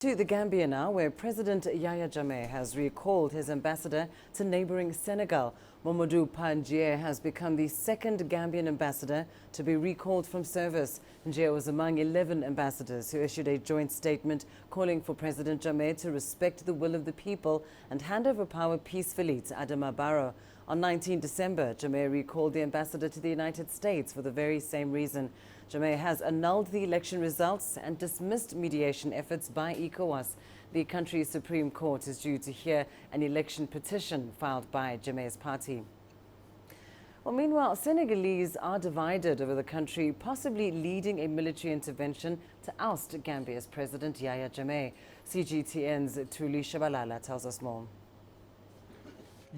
To the Gambia now, where President Yahya Jammeh has recalled his ambassador to neighboring Senegal. Mamadou Pandier has become the second Gambian ambassador to be recalled from service. Pandier was among 11 ambassadors who issued a joint statement calling for President Jammeh to respect the will of the people and hand over power peacefully to Adama Barrow. On 19 December, Jammeh recalled the ambassador to the United States for the very same reason. Jammeh has annulled the election results and dismissed mediation efforts by ECOWAS. The country's Supreme Court is due to hear an election petition filed by Jammeh's party. Well, meanwhile, Senegalese are divided over the country, possibly leading a military intervention to oust Gambia's President Yahya Jammeh. CGTN's Tuli Shabalala tells us more.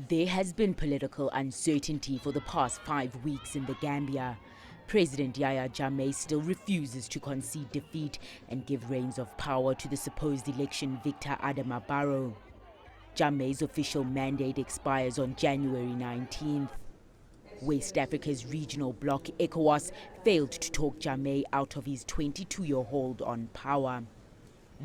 There has been political uncertainty for the past 5 weeks in the Gambia. President Yahya Jammeh still refuses to concede defeat and give reins of power to the supposed election victor Adama Barrow. Jammeh's official mandate expires on January 19th. West Africa's regional bloc ECOWAS failed to talk Jammeh out of his 22-year hold on power.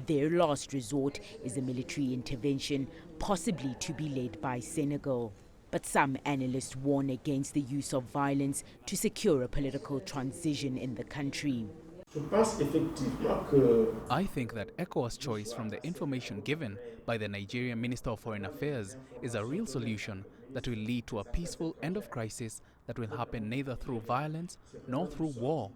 Their last resort is a military intervention, possibly to be led by Senegal. But some analysts warn against the use of violence to secure a political transition in the country. I think that ECOWAS' choice from the information given by the Nigerian Minister of Foreign Affairs is a real solution that will lead to a peaceful end of crisis that will happen neither through violence nor through war.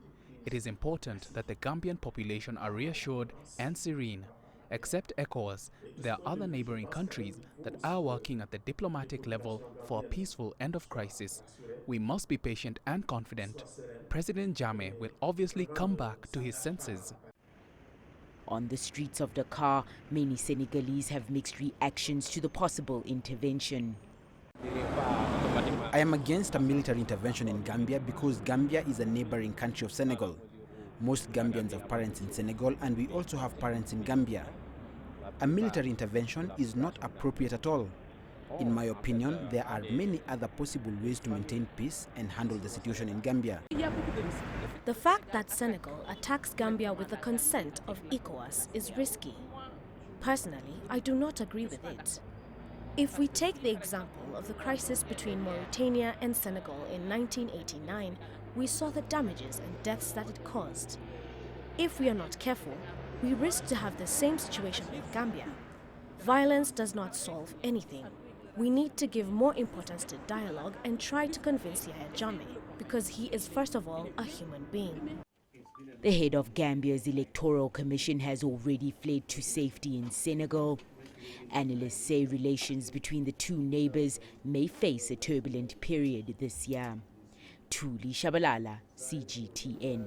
It is important that the Gambian population are reassured and serene. Except ECOWAS, there are other neighboring countries that are working at the diplomatic level for a peaceful end of crisis. We must be patient and confident. President Jammeh will obviously come back to his senses. On the streets of Dakar, many Senegalese have mixed reactions to the possible intervention. I am against a military intervention in Gambia because Gambia is a neighboring country of Senegal. Most Gambians have parents in Senegal and we also have parents in Gambia. A military intervention is not appropriate at all. In my opinion, there are many other possible ways to maintain peace and handle the situation in Gambia. The fact that Senegal attacks Gambia with the consent of ECOWAS is risky. Personally, I do not agree with it. If we take the example of the crisis between Mauritania and Senegal in 1989, we saw the damages and deaths that it caused. If we are not careful, we risk to have the same situation with Gambia. Violence does not solve anything. We need to give more importance to dialogue and try to convince Yahya Jammeh, because he is first of all a human being. The head of Gambia's Electoral Commission has already fled to safety in Senegal. Analysts say relations between the two neighbors may face a turbulent period this year. Tuli Shabalala, CGTN.